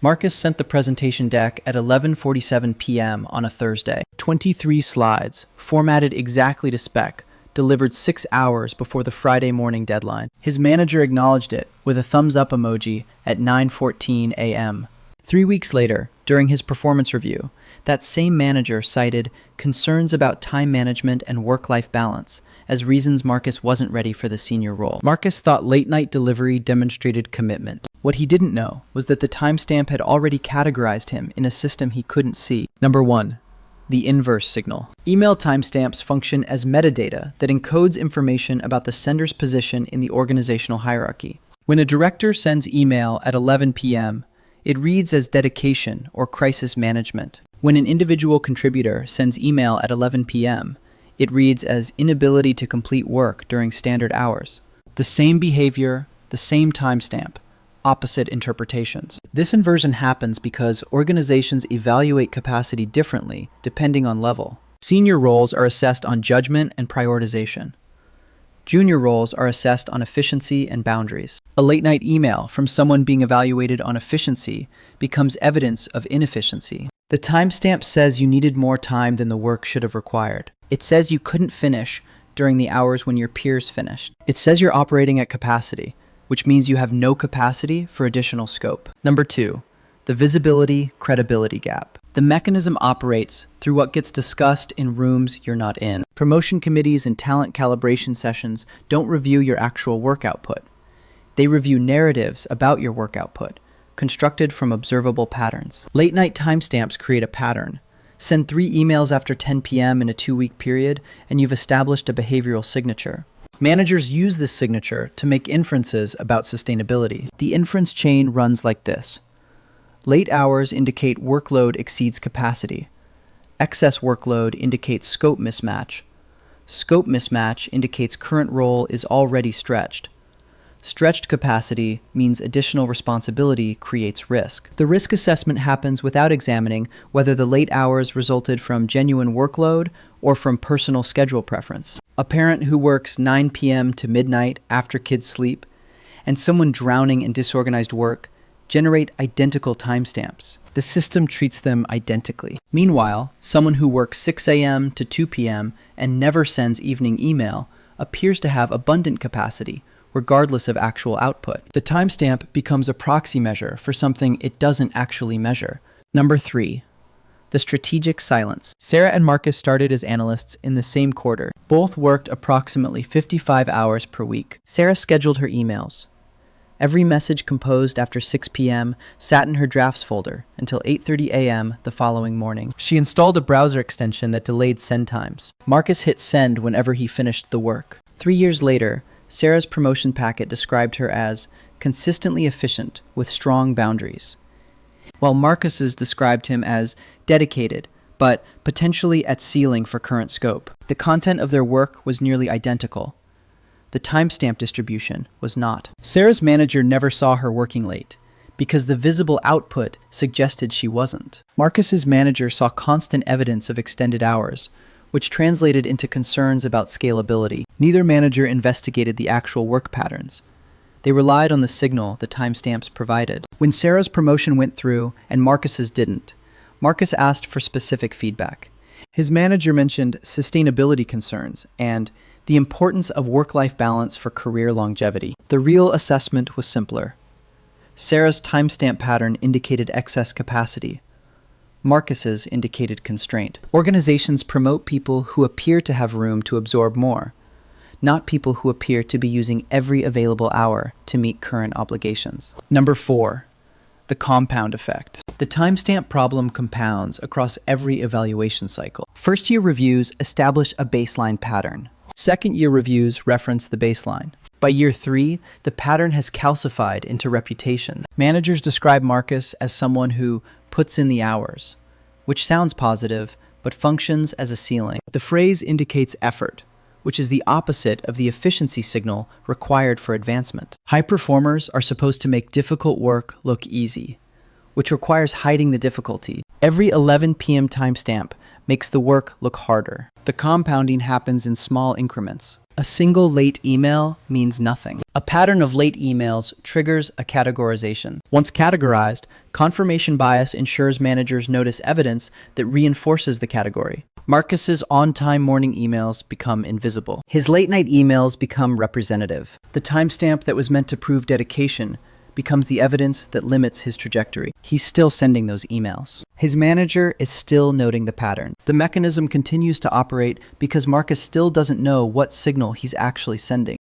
Marcus sent the presentation deck at 11:47 p.m. on a Thursday. 23 slides, formatted exactly to spec, delivered 6 hours before the Friday morning deadline. His manager acknowledged it with a thumbs up emoji at 9:14 a.m. 3 weeks later, during his performance review, that same manager cited concerns about time management and work-life balance as reasons Marcus wasn't ready for the senior role. Marcus thought late-night delivery demonstrated commitment. What he didn't know was that the timestamp had already categorized him in a system he couldn't see. Number 1. The inverse signal. Email timestamps function as metadata that encodes information about the sender's position in the organizational hierarchy. When a director sends email at 11 p.m., it reads as dedication or crisis management. When an individual contributor sends email at 11 p.m., it reads as inability to complete work during standard hours. The same behavior, the same timestamp, opposite interpretations. This inversion happens because organizations evaluate capacity differently depending on level. Senior roles are assessed on judgment and prioritization. Junior roles are assessed on efficiency and boundaries. A late-night email from someone being evaluated on efficiency becomes evidence of inefficiency. The timestamp says you needed more time than the work should have required. It says you couldn't finish during the hours when your peers finished. It says you're operating at capacity, which means you have no capacity for additional scope. Number 2, the visibility-credibility gap. The mechanism operates through what gets discussed in rooms you're not in. Promotion committees and talent calibration sessions don't review your actual work output. They review narratives about your work output, constructed from observable patterns. Late-night timestamps create a pattern. Send 3 emails after 10 p.m. in a 2-week period, and you've established a behavioral signature. Managers use this signature to make inferences about sustainability. The inference chain runs like this. Late hours indicate workload exceeds capacity. Excess workload indicates scope mismatch. Scope mismatch indicates current role is already stretched. Stretched capacity means additional responsibility creates risk. The risk assessment happens without examining whether the late hours resulted from genuine workload or from personal schedule preference. A parent who works 9 p.m. to midnight after kids sleep and someone drowning in disorganized work generate identical timestamps. The system treats them identically. Meanwhile, someone who works 6 a.m. to 2 p.m. and never sends evening email appears to have abundant capacity, regardless of actual output. The timestamp becomes a proxy measure for something it doesn't actually measure. Number 3, the strategic silence. Sarah and Marcus started as analysts in the same quarter. Both worked approximately 55 hours per week. Sarah scheduled her emails. Every message composed after 6 p.m. sat in her drafts folder until 8:30 a.m. the following morning. She installed a browser extension that delayed send times. Marcus hit send whenever he finished the work. 3 years later, Sarah's promotion packet described her as consistently efficient with strong boundaries, while Marcus's described him as dedicated, but potentially at ceiling for current scope. The content of their work was nearly identical. The timestamp distribution was not. Sarah's manager never saw her working late because the visible output suggested she wasn't. Marcus's manager saw constant evidence of extended hours, which translated into concerns about scalability. Neither manager investigated the actual work patterns. They relied on the signal the timestamps provided. When Sarah's promotion went through and Marcus's didn't, Marcus asked for specific feedback. His manager mentioned sustainability concerns and the importance of work-life balance for career longevity. The real assessment was simpler. Sarah's timestamp pattern indicated excess capacity. Marcus's indicated constraint. Organizations promote people who appear to have room to absorb more, not people who appear to be using every available hour to meet current obligations. Number 4, the compound effect. The timestamp problem compounds across every evaluation cycle. First-year reviews establish a baseline pattern. Second-year reviews reference the baseline. By year 3, the pattern has calcified into reputation. Managers describe Marcus as someone who puts in the hours, which sounds positive, but functions as a ceiling. The phrase indicates effort, which is the opposite of the efficiency signal required for advancement. High performers are supposed to make difficult work look easy, which requires hiding the difficulty. Every 11 p.m. timestamp makes the work look harder. The compounding happens in small increments. A single late email means nothing. A pattern of late emails triggers a categorization. Once categorized, confirmation bias ensures managers notice evidence that reinforces the category. Marcus's on-time morning emails become invisible. His late-night emails become representative. The timestamp that was meant to prove dedication becomes the evidence that limits his trajectory. He's still sending those emails. His manager is still noting the pattern. The mechanism continues to operate because Marcus still doesn't know what signal he's actually sending.